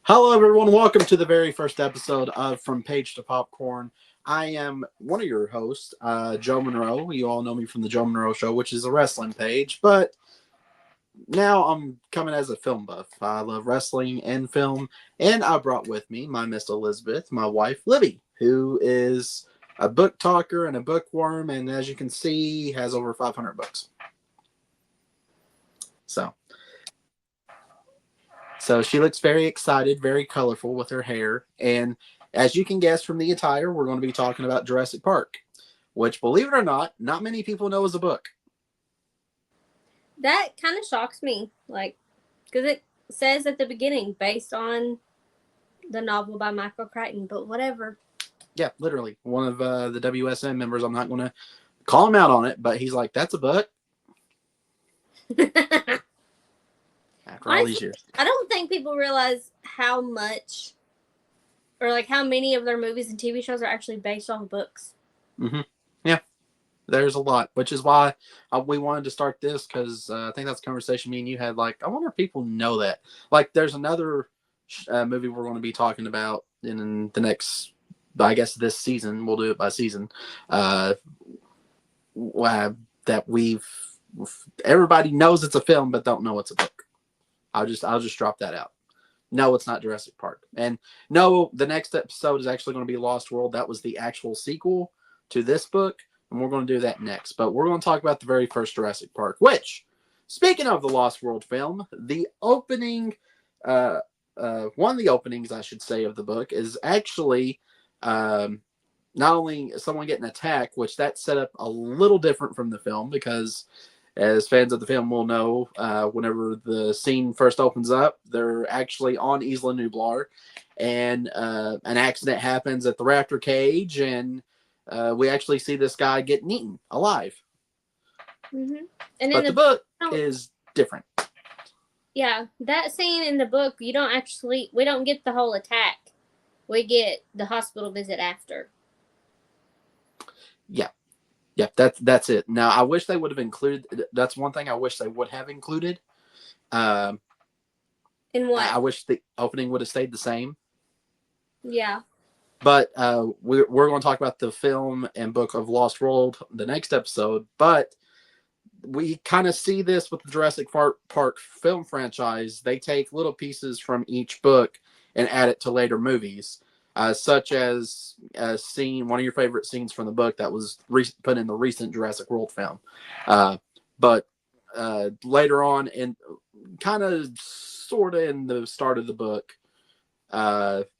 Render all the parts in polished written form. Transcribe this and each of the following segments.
Hello, everyone. Welcome to the very first episode of From Page to Popcorn. I am one of your hosts, Joe Monroe. You all know me from the Joe Monroe Show, which is a wrestling page, but now I'm coming as a film buff. I love wrestling and film, and I brought with me my Miss Elizabeth, my wife, Libby, who is a book talker and a bookworm, and as you can see, has over 500 books. So, So she looks very excited, very colorful with her hair. And as you can guess from the attire, we're going to be talking about Jurassic Park, which, believe it or not many people know is a book. That kind of shocks me, because it says at the beginning, based on the novel by Michael Crichton, but whatever. Yeah, literally. One of the WSM members, I'm not going to call him out on it, but he's like, that's a book. After all these years. I don't think people realize how much, or how many of their movies and TV shows are actually based off books. Mm-hmm. Yeah. There's a lot, which is why we wanted to start this, because I think that's a conversation me and you had. I wonder if people know that. There's another movie we're going to be talking about in the next, I guess, this season. We'll do it by season. That everybody knows it's a film, but don't know it's a book. I'll just drop that out. No, it's not Jurassic Park. And no, the next episode is actually going to be Lost World. That was the actual sequel to this book. And we're going to do that next. But we're going to talk about the very first Jurassic Park, which, speaking of the Lost World film, the opening, one of the openings, I should say, of the book is actually not only someone getting attacked, which that set up a little different from the film, because as fans of the film will know, whenever the scene first opens up, they're actually on Isla Nublar, and an accident happens at the raptor cage, and we actually see this guy getting eaten alive. Mm-hmm. And but the book is different. Yeah, that scene in the book, we don't get the whole attack. We get the hospital visit after. Yeah. Yeah, that's it. Now, I wish they would have included. That's one thing I wish they would have included. In what? I wish the opening would have stayed the same. Yeah. But we're going to talk about the film and book of Lost World the next episode. But we kind of see this with the Jurassic Park film franchise. They take little pieces from each book and add it to later movies. Such as a scene, one of your favorite scenes from the book that was put in the recent Jurassic World film. But later on, and kind of sort of in the start of the book,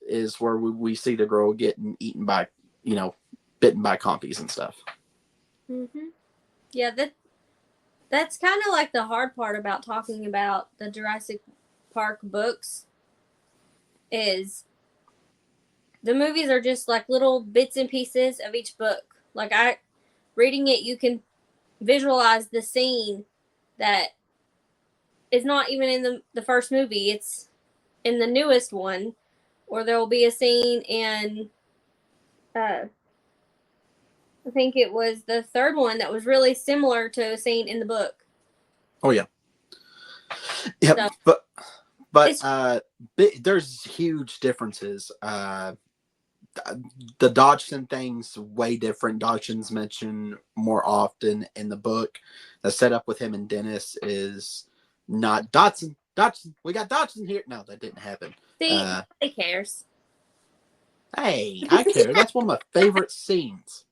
is where we see the girl getting eaten by, bitten by compies and stuff. Mm-hmm. Yeah, that's kind of like the hard part about talking about the Jurassic Park books is the movies are just like little bits and pieces of each book. Reading it, you can visualize the scene that is not even in the first movie. It's in the newest one, or there will be a scene in, I think it was the third one that was really similar to a scene in the book. Oh yeah. Yep. So, but there's huge differences. The Dodgson thing's way different. Dodgson's mentioned more often in the book. The setup with him and Dennis is not Dodgson. We got Dodgson here. No, that didn't happen. See, nobody cares. Hey, I care. That's one of my favorite scenes.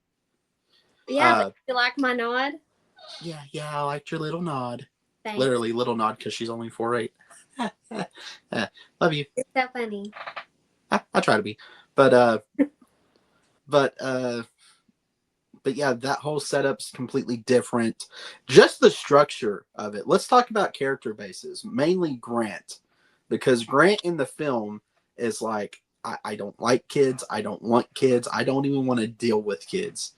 Yeah, but you like my nod? Yeah, I liked your little nod. Thanks. Literally little nod because she's only 4'8". Love you. It's so funny. I try to be. But yeah, that whole setup's completely different. Just the structure of it. Let's talk about character bases, mainly Grant, because Grant in the film is like, I don't like kids, I don't want kids, I don't even want to deal with kids.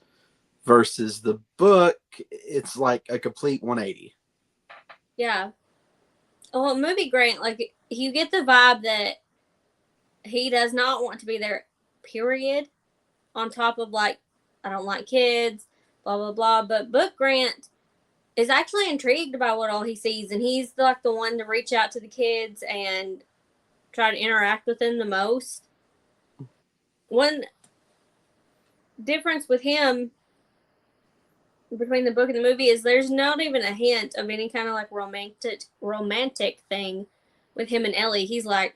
Versus the book, it's like a complete 180. Yeah. Well, movie Grant, you get the vibe that he does not want to be there, period. On top of I don't like kids, blah blah blah. But book Grant is actually intrigued by what all he sees, and he's the one to reach out to the kids and try to interact with him the most. One difference with him between the book and the movie is there's not even a hint of any kind of like romantic thing with him and Ellie. He's like,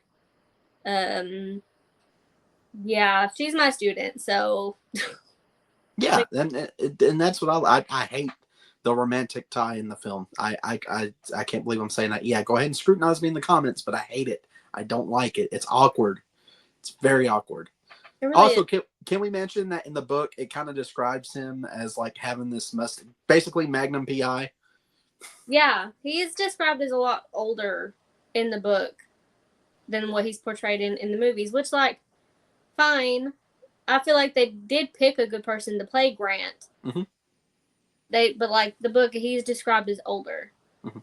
yeah, she's my student, so Yeah, and that's what I hate the romantic tie in the film. I can't believe I'm saying that. Yeah, go ahead and scrutinize me in the comments, but I hate it. I don't like it. It's awkward. It's very awkward. it really Also, is. can we mention that in the book it kind of describes him as like having this basically Magnum PI? Yeah, he is described as a lot older in the book than what he's portrayed in the movies, which, like, fine. I feel like they did pick a good person to play Grant. Mm-hmm. But like the book, he's described as older. Mm-hmm.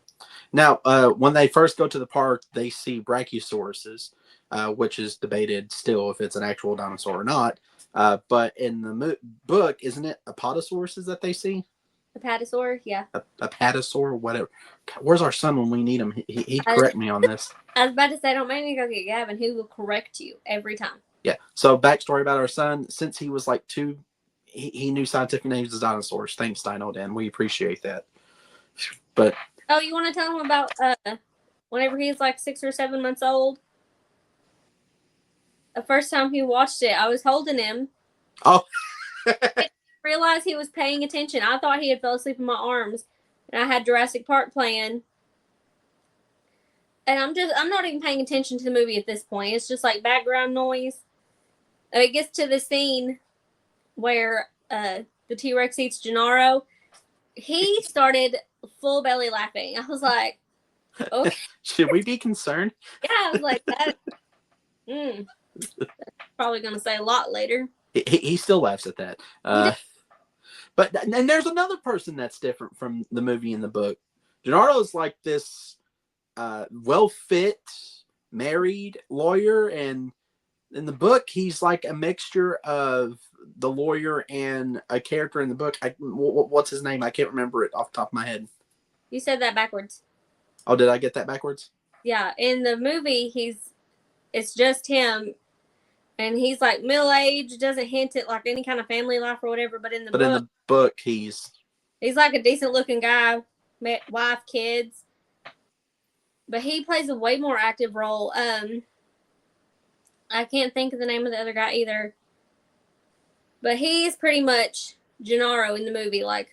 Now, when they first go to the park, they see brachiosauruses, which is debated still if it's an actual dinosaur or not. But in the book, isn't it apatosauruses that they see? Apatosaur, yeah. Apatosaur, whatever. Where's our son when we need him? He'd correct me on this. I was about to say, don't make me go get Gavin. He will correct you every time. Yeah. So backstory about our son: since he was like 2, he knew scientific names of dinosaurs. Thanks, Dino Dan. We appreciate that. But oh, you want to tell him about whenever he's like 6 or 7 months old? The first time he watched it, I was holding him. Oh. I realized he was paying attention. I thought he had fell asleep in my arms, and I had Jurassic Park playing. And I'm not even paying attention to the movie at this point. It's just like background noise. It gets to the scene where the T-Rex eats Gennaro. He started full belly laughing. I was like, okay. Should we be concerned? Yeah, I was like, that. Probably going to say a lot later. He still laughs at that. But and there's another person that's different from the movie and the book. Gennaro's like this well-fit, married lawyer, and in the book, he's like a mixture of the lawyer and a character in the book. What's his name? I can't remember it off the top of my head. You said that backwards. Oh, did I get that backwards? Yeah, in the movie, it's just him, and he's like middle-aged, doesn't hint at like any kind of family life or whatever. But in the book, he's like a decent-looking guy, wife, kids. But he plays a way more active role. I can't think of the name of the other guy either. But he's pretty much Gennaro in the movie. Like,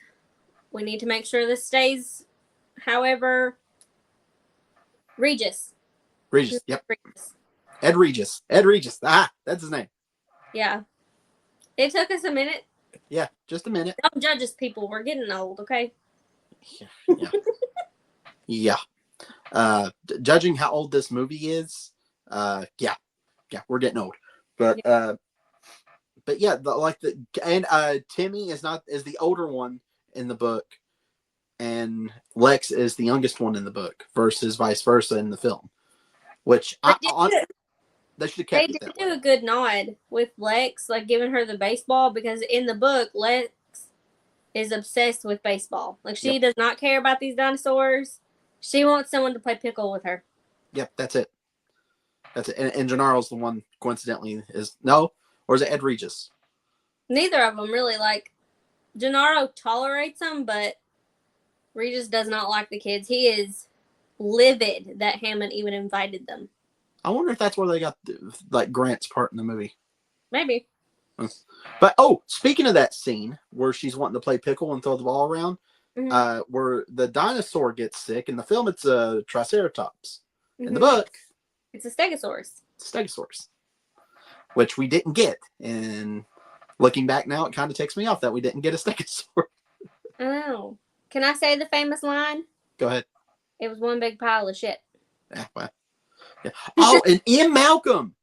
we need to make sure this stays. However, Regis. Yep. Regis. Ed Regis. Ah, that's his name. Yeah. It took us a minute. Yeah, just a minute. Don't judge us, people. We're getting old, okay? Yeah. Judging how old this movie is, yeah, we're getting old. But yeah, Timmy is the older one in the book, and Lex is the youngest one in the book, versus vice versa in the film. Which they should have kept it that way. They did do a good nod with Lex, like giving her the baseball, because in the book, Lex is obsessed with baseball. Like, she does not care about these dinosaurs. She wants someone to play pickle with her. Yep, that's it. And Gennaro's the one, coincidentally, or is it Ed Regis? Neither of them really. Like, Gennaro tolerates them, but Regis does not like the kids. He is livid that Hammond even invited them. I wonder if that's where they got like Grant's part in the movie. Maybe. But speaking of that scene where she's wanting to play pickle and throw the ball around, where the dinosaur gets sick. In the film, it's a Triceratops. Mm-hmm. In the book, it's a Stegosaurus. Which we didn't get. And looking back now, it kind of ticks me off that we didn't get a Stegosaurus. I know. Can I say the famous line? Go ahead. It was one big pile of shit. Yeah, well, yeah. Oh, and Ian Malcolm.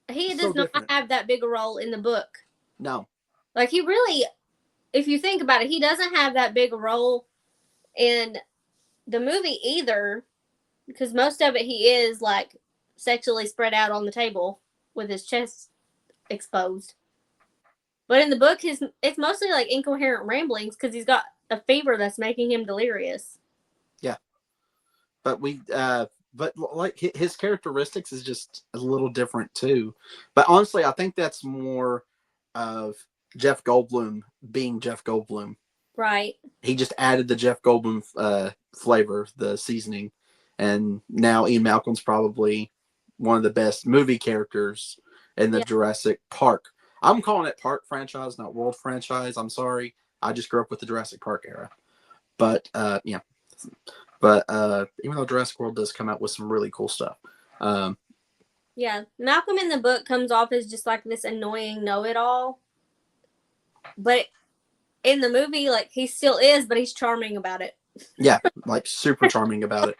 He does not have that big a role in the book. No. Like, he really, if you think about it, he doesn't have that big a role in the movie either, because most of it he is, like, sexually spread out on the table with his chest exposed. But in the book, it's mostly, like, incoherent ramblings because he's got a fever that's making him delirious. Yeah. But we, but like his characteristics is just a little different too. But honestly, I think that's more of Jeff Goldblum being Jeff Goldblum. Right. He just added the Jeff Goldblum flavor, the seasoning, and now Ian Malcolm's probably one of the best movie characters in the Yeah. Jurassic Park. I'm calling it Park franchise, not World franchise. I'm sorry, I just grew up with the Jurassic Park era. But yeah, but even though Jurassic World does come out with some really cool stuff. Yeah. Malcolm in the book comes off as just like this annoying know-it-all. But in the movie, like, he still is, but he's charming about it. Yeah, like super charming about it.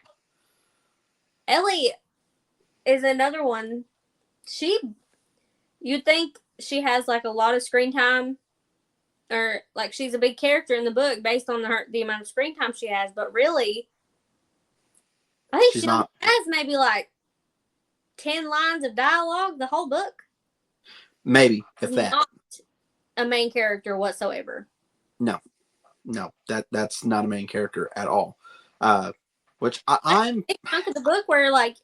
Ellie is another one. You'd think she has like a lot of screen time, or like she's a big character in the book based on the amount of screen time she has, but really, I think She's she not. has maybe like 10 lines of dialogue the whole book. Maybe if that. Not a main character whatsoever. No, that's not a main character at all. Which I'm. It's chunk of the book where like,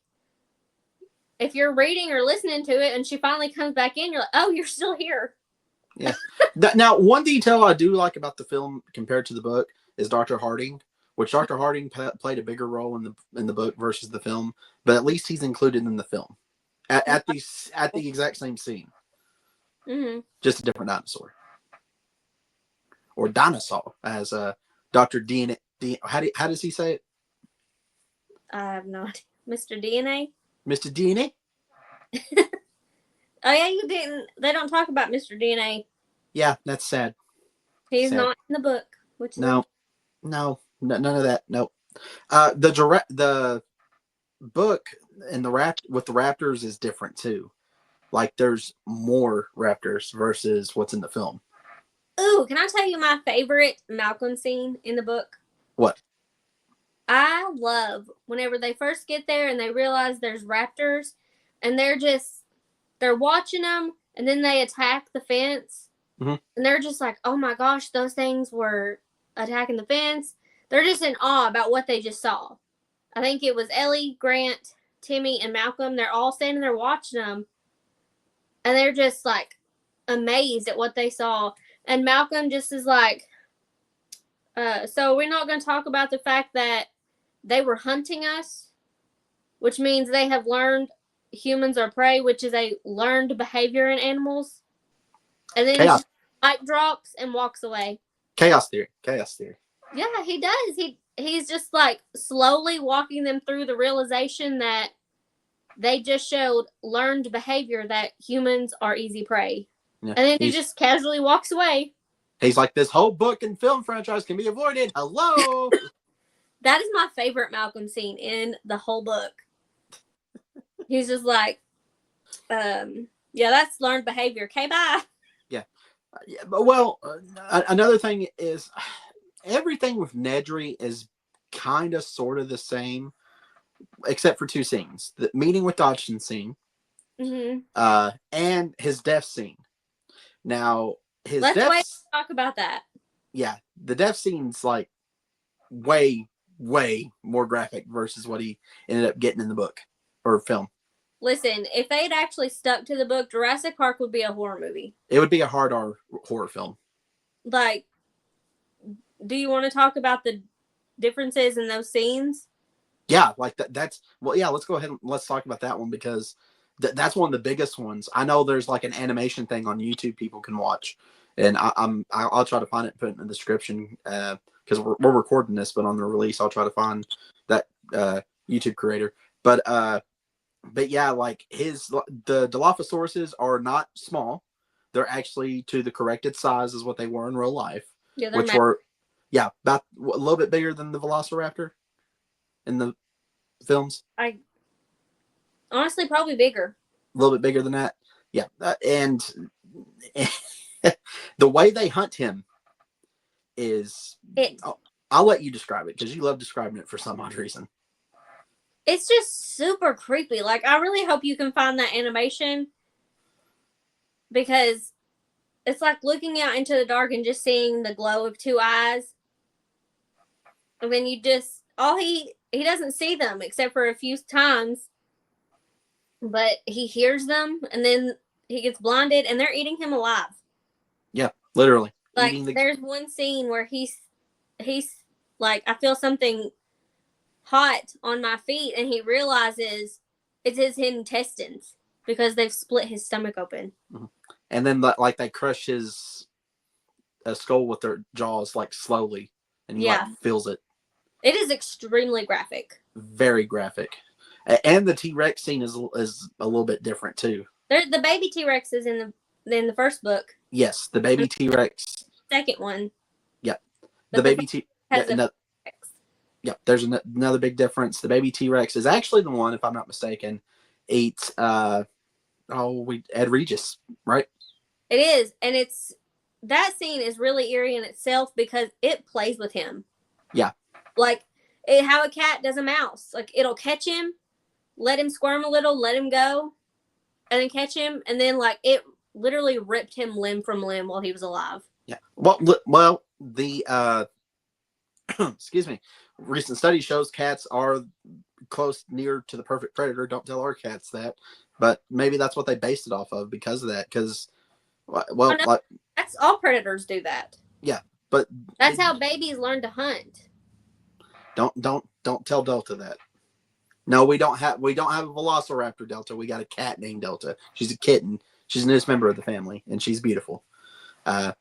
if you're reading or listening to it and she finally comes back in, you're like, oh, you're still here. Yeah. Now, one detail I do like about the film compared to the book is Dr. Harding, which Dr. Harding played a bigger role in the book versus the film, but at least he's included in the film at the exact same scene. Mm-hmm. Just a different dinosaur. Or dinosaur, as Dr. DNA. How does he say it? I have no idea. Mr. DNA? Mr. DNA? Oh, yeah, you didn't. They don't talk about Mr. DNA. Yeah, that's sad. He's sad. not in the book. Which No, none of that. Nope. The book and with the raptors is different too. Like there's more raptors versus what's in the film. Ooh, can I tell you my favorite Malcolm scene in the book? What? I love whenever they first get there and they realize there's raptors and they're watching them and then they attack the fence. Mm-hmm. And they're just like, oh my gosh, those things were attacking the fence. They're just in awe about what they just saw. I think it was Ellie, Grant, Timmy, and Malcolm. They're all standing there watching them. And they're just like amazed at what they saw. And Malcolm just is like, so we're not going to talk about the fact that they were hunting us, which means they have learned humans are prey, which is a learned behavior in animals. And then Chaos. he mic drops and walks away. Chaos theory. Yeah, he does. He's just like slowly walking them through the realization that they just showed learned behavior that humans are easy prey. Yeah, and then he just casually walks away. He's like, this whole book and film franchise can be avoided. Hello. That is my favorite Malcolm scene in the whole book. He's just like, yeah, that's learned behavior. Okay, bye. Yeah. Well, another thing is everything with Nedry is kind of sort of the same, except for two scenes: the meeting with Dodgson scene, and his death scene. Now, let's talk about that. Yeah, the death scene's like way more graphic versus what he ended up getting in the book or film. Listen, if they'd actually stuck to the book, Jurassic Park would be a horror movie. It would be a hard R horror film. Like, do you want to talk about the differences in those scenes? Yeah, like that's well, yeah. Let's go ahead and let's talk about that one because that's one of the biggest ones. I know there's like an animation thing on YouTube people can watch, and I'll try to find it and put it in the description because we're recording this, but on the release I'll try to find that YouTube creator. But yeah, like the Dilophosaurus are not small. They're actually to the corrected size as what they were in real life. Yeah, which were about a little bit bigger than the Velociraptor in the films. I honestly probably bigger. A little bit bigger than that. Yeah, and the way they hunt him is I'll let you describe it because you love describing it for some odd reason. It's just super creepy. Like, I really hope you can find that animation because it's like looking out into the dark and just seeing the glow of two eyes. And then you just, all he doesn't see them except for a few times, but he hears them, and then he gets blinded, and they're eating him alive. Yeah, literally. Like, there's one scene where he's like, I feel something hot on my feet, and he realizes it's his intestines because they've split his stomach open. Mm-hmm. And then like they crush his skull with their jaws, like slowly, and he like feels it. It is extremely graphic. Very graphic. And the T-Rex scene is a little bit different too. The baby T-Rex is in the first book. Yes, the baby T-Rex. Second one. Yeah, the baby T-Rex. Yeah, there's another big difference. The baby T-Rex is actually the one, if I'm not mistaken, eats Ed Regis, right? It is, and that scene is really eerie in itself because it plays with him. Yeah. Like how a cat does a mouse. Like, it'll catch him, let him squirm a little, let him go, and then catch him, and then like it literally ripped him limb from limb while he was alive. Yeah. Well, the excuse me, recent study shows cats are near to the perfect predator. Don't tell our cats that, but maybe that's what they based it off of because of that. Because, well, like, that's all predators do that. Yeah, but that's how babies learn to hunt. Don't tell Delta that. No, we don't have a Velociraptor, Delta. We got a cat named Delta. She's a kitten. She's the newest member of the family, and she's beautiful. I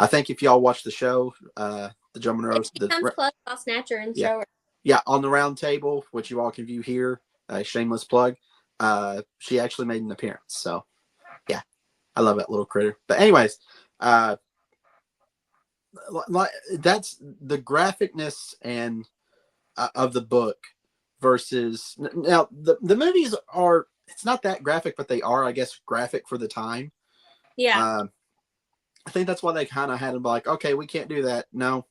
think if y'all watch the show, the Joe Monroe, comes close, I'll snatch her and show her. Yeah, on the round table, which you all can view here, shameless plug. She actually made an appearance. So, yeah, I love that little critter. But anyways, that's the graphicness and of the book versus now the movies are. It's not that graphic, but they are, I guess, graphic for the time. Yeah. I think that's why they kind of had to be like, okay, we can't do that. No,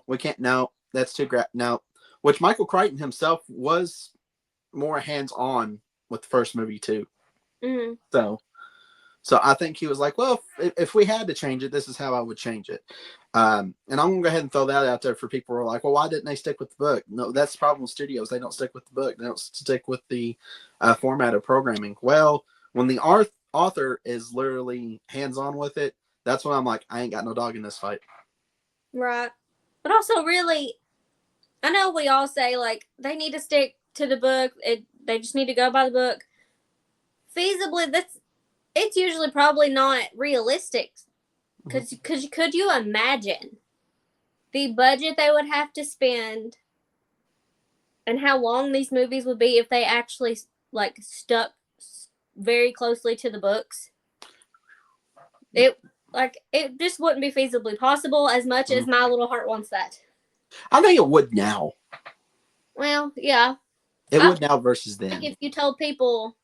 we can't. No, that's too no. Which Michael Crichton himself was more hands-on with the first movie too. Mm-hmm. So I think he was like, well, if we had to change it, this is how I would change it. And I'm going to go ahead and throw that out there for people who are like, well, why didn't they stick with the book? No, that's the problem with studios. They don't stick with the book. They don't stick with the format of programming. Well, when the author is literally hands-on with it, that's when I'm like, I ain't got no dog in this fight. Right. But also, really, I know we all say, like, they need to stick to the book. They just need to go by the book. Feasibly, it's usually probably not realistic. Because could you imagine the budget they would have to spend and how long these movies would be if they actually, like, stuck very closely to the books? It just wouldn't be feasibly possible as much as my little heart wants that. I think it would now. Well, yeah. It would now versus then. If you told people,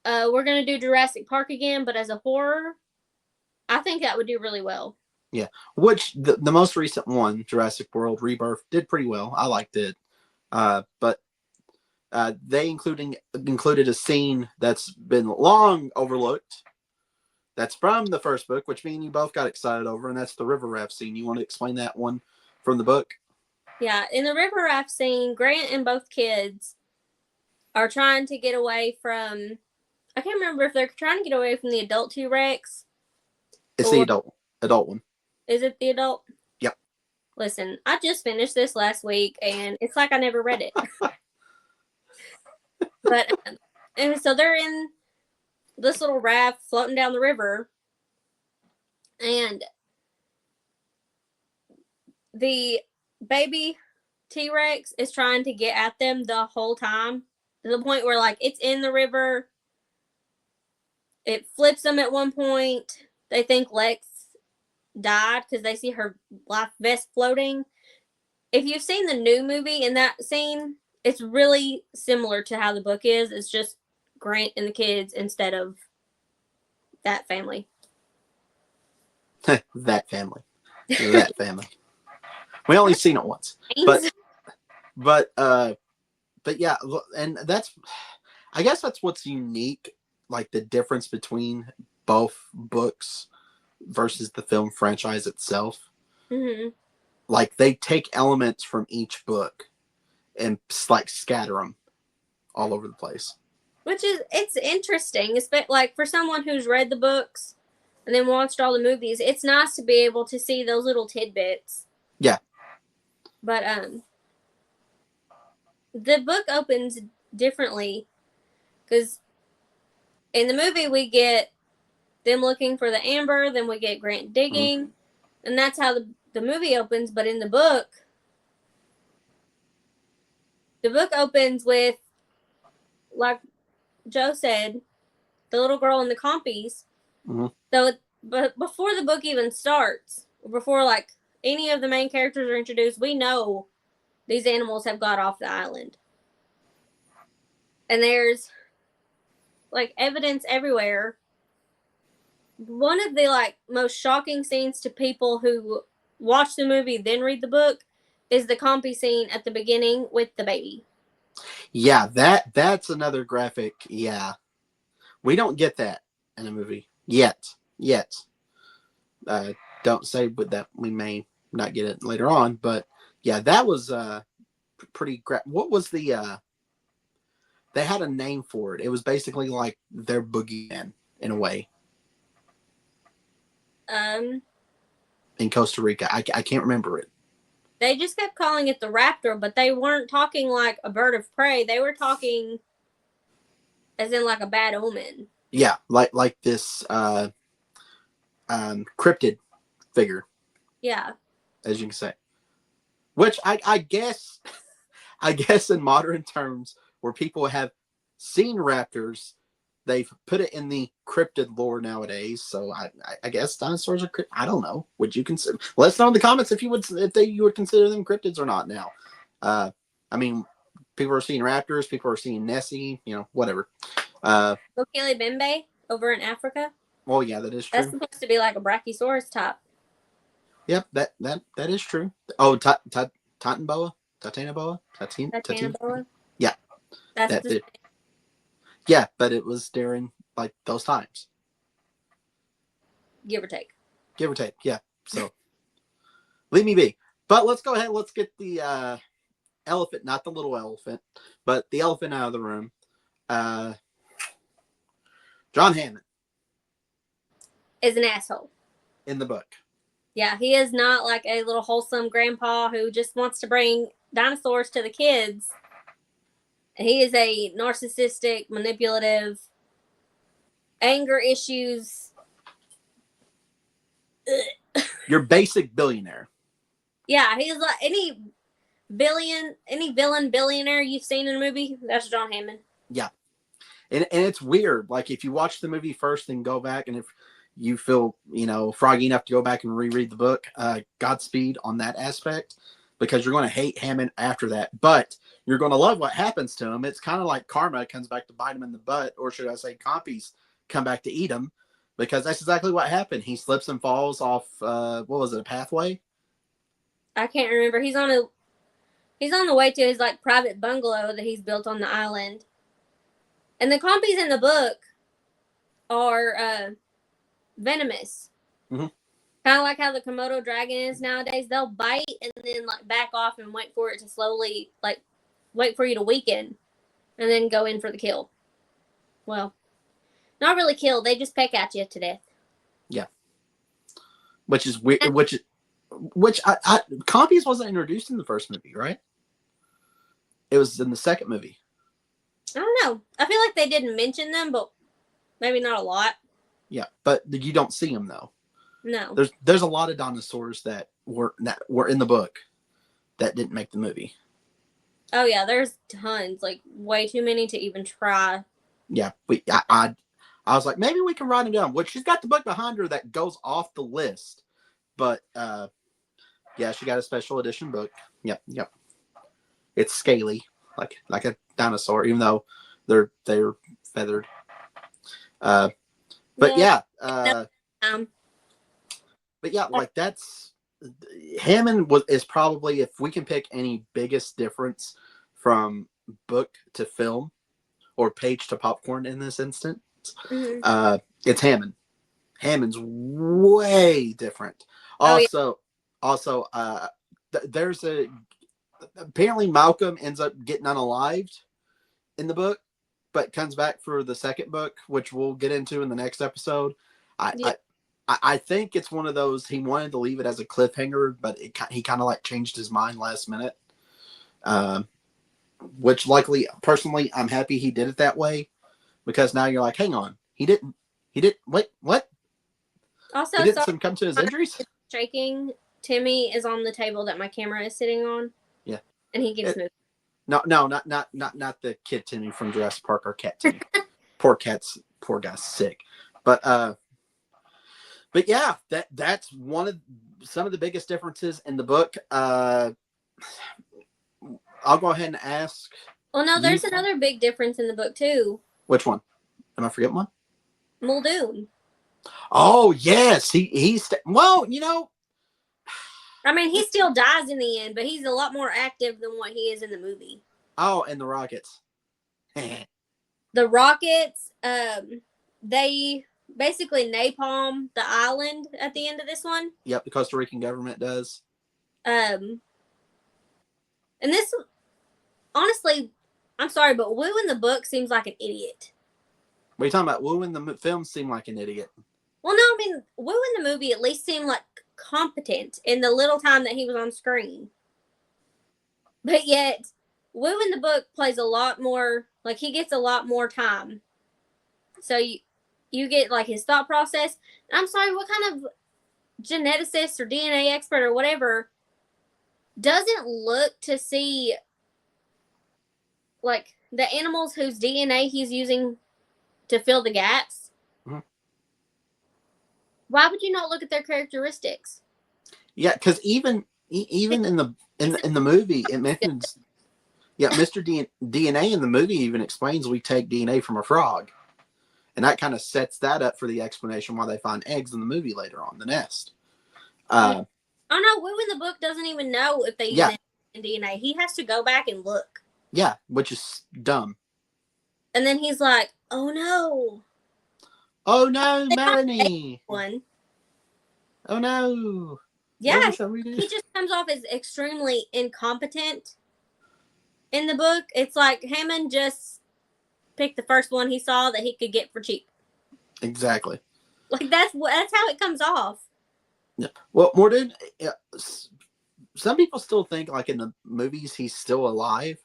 we're going to do Jurassic Park again, but as a horror, I think that would do really well. Yeah. Which, the most recent one, Jurassic World Rebirth, did pretty well. I liked it. But they included a scene that's been long overlooked. That's from the first book, which me and you both got excited over, and that's the river raft scene. You want to explain that one from the book? Yeah, in the river raft scene, Grant and both kids are trying to get away from... I can't remember if they're trying to get away from the adult T-Rex. It's the adult one. Is it the adult? Yep. Listen, I just finished this last week, and it's like I never read it. But, and so they're in this little raft floating down the river, and the baby T-Rex is trying to get at them the whole time, to the point where, like, it's in the river. It flips them at one point. They think Lex died because they see her life vest floating. If you've seen the new movie, in that scene, it's really similar to how the book is. It's just Grant and the kids instead of that family. That family. We only seen it once. But yeah, and I guess that's what's unique, like the difference between both books versus the film franchise itself. Mm-hmm. Like, they take elements from each book and like scatter them all over the place. Which is, it's interesting. It's like for someone who's read the books and then watched all the movies, it's nice to be able to see those little tidbits. Yeah. But the book opens differently because in the movie we get them looking for the amber, then we get Grant digging, and that's how the movie opens. But in the book opens with, like Joe said, the little girl and the compies. So, but before the book even starts, before like any of the main characters are introduced, we know these animals have got off the island. And there's like evidence everywhere. One of the like most shocking scenes to people who watch the movie then read the book is the compy scene at the beginning with the baby. Yeah, that's another graphic. Yeah. We don't get that in a movie yet. Don't say but that we may not get it later on, but yeah, that was pretty what was the they had a name for it. It was basically like their boogeyman in a way. In Costa Rica. I can't remember it. They just kept calling it the raptor, but they weren't talking like a bird of prey. They were talking as in like a bad omen. Yeah, like this cryptid figure. Yeah. As you can say. Which I guess in modern terms, where people have seen raptors, they've put it in the cryptid lore nowadays. So I guess dinosaurs are I don't know. Would you consider? Let us know in the comments if you would consider them cryptids or not now. I mean, people are seeing raptors, people are seeing Nessie, whatever. Bokele Bembe over in Africa. Well, yeah, that is true. That's supposed to be like a brachiosaurus type. Yep, that is true. Oh, Titanoboa? Yeah. That's yeah, but it was during like those times. Give or take. Yeah. So leave me be. But let's go ahead. Let's get the elephant, not the little elephant, but the elephant out of the room. John Hammond is an asshole in the book. Yeah, he is not like a little wholesome grandpa who just wants to bring dinosaurs to the kids. He is a narcissistic, manipulative, anger issues. Your basic billionaire. Yeah, he's like any villain billionaire you've seen in a movie, that's John Hammond. Yeah. And it's weird. Like if you watch the movie first and go back, and if you feel, froggy enough to go back and reread the book, Godspeed on that aspect, because you're going to hate Hammond after that. But you're going to love what happens to him. It's kind of like karma comes back to bite him in the butt, or should I say compies come back to eat him, because that's exactly what happened. He slips and falls off, what was it, a pathway? I can't remember. He's on the way to his like private bungalow that he's built on the island. And the compies in the book are venomous. Mm-hmm. Kind of like how the Komodo dragon is nowadays. They'll bite and then like back off and wait for it to slowly wait for you to weaken, and then go in for the kill. Well, not really kill. They just peck at you to death. Yeah. Which is weird. Which compies wasn't introduced in the first movie, right? It was in the second movie. I don't know. I feel like they didn't mention them, but maybe not a lot. Yeah, but you don't see them though. No. There's a lot of dinosaurs that were in the book that didn't make the movie. Oh yeah, there's tons, like way too many to even try. Yeah, I was like, maybe we can write them down. Which she's got the book behind her that goes off the list, but yeah, she got a special edition book. Yep. It's scaly, like a dinosaur, even though they're feathered. But yeah. But yeah, like that's Hammond is probably, if we can pick any biggest difference from book to film or page to popcorn in this instance, it's Hammond. Hammond's way different. Also, there's apparently Malcolm ends up getting unalived in the book, but comes back for the second book, which we'll get into in the next episode. Yeah. I think it's one of those, he wanted to leave it as a cliffhanger, but he kind of like changed his mind last minute. Which luckily, personally, I'm happy he did it that way, because now you're like, hang on, wait, what? Also, He didn't sorry, succumb to his injuries? shaking. Timmy is on the table that my camera is sitting on. Yeah. And he keeps moving. No, not the kid Timmy from Jurassic Park, or cat Timmy. Poor guy's sick. But yeah, that's some of the biggest differences in the book. I'll go ahead and ask. Well, no, there's another big difference in the book too. Which one? Am I forgetting one? Muldoon. Oh yes, he's well, I mean, he still dies in the end, but he's a lot more active than what he is in the movie. Oh, and the Rockets. The Rockets, they basically napalm the island at the end of this one. Yep, the Costa Rican government does. And this, honestly, I'm sorry, but Wu in the book seems like an idiot. What are you talking about? Wu in the film seemed like an idiot. Well, no, I mean, Wu in the movie at least seemed like competent in the little time that he was on screen. But yet, Wu in the book plays a lot more, like he gets a lot more time. So you get like his thought process. And I'm sorry, what kind of geneticist or DNA expert or whatever doesn't look to see like the animals whose DNA he's using to fill the gaps? Mm-hmm. Why would you not look at their characteristics? Yeah, because even in the movie, it mentions, Mr. DNA in the movie even explains we take DNA from a frog, and that kind of sets that up for the explanation why they find eggs in the movie later on, the nest. Oh no, Wu in the book doesn't even know if they use DNA. He has to go back and look. Yeah, which is dumb. And then he's like, "Oh no! Oh no, Melanie! One. Oh no! Yeah, he just comes off as extremely incompetent in the book. It's like Hammond just picked the first one he saw that he could get for cheap. Exactly. Like that's how it comes off. Yeah. Well, Morden, some people still think like in the movies he's still alive.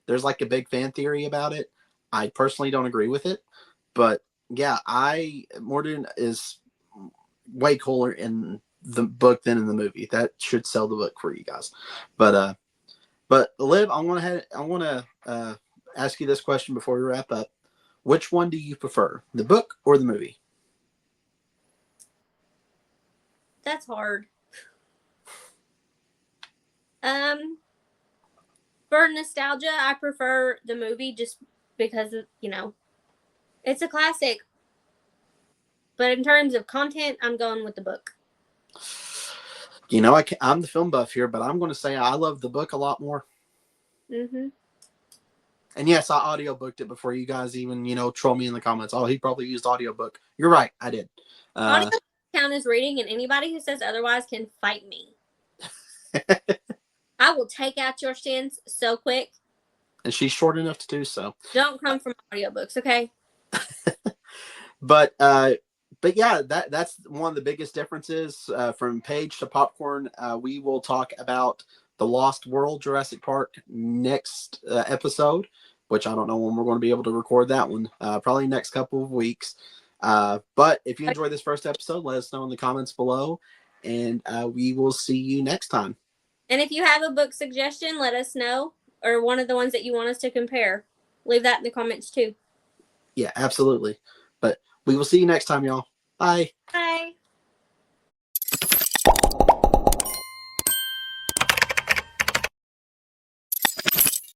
There's like a big fan theory about it. I personally don't agree with it, but yeah, Morden is way cooler in the book than in the movie. That should sell the book for you guys. But Liv, I want to ask you this question before we wrap up. Which one do you prefer, the book or the movie? That's hard. For nostalgia, I prefer the movie just because of, it's a classic. But in terms of content, I'm going with the book. I'm the film buff here, but I'm going to say I love the book a lot more. Mm-hmm. And yes, I audiobooked it before you guys even, troll me in the comments. Oh, he probably used audiobook. You're right, I did. Audio count as reading, and anybody who says otherwise can fight me. I will take out your shins so quick. And she's short enough to do so. Don't come from audiobooks, okay? But yeah, that's one of the biggest differences from Page to Popcorn. We will talk about The Lost World, Jurassic Park next episode, which I don't know when we're going to be able to record that one. Probably next couple of weeks. But if you enjoyed this first episode, let us know in the comments below, and we will see you next time. And if you have a book suggestion, let us know, or one of the ones that you want us to compare. Leave that in the comments too. Yeah, absolutely. But we will see you next time, y'all. Bye. Bye.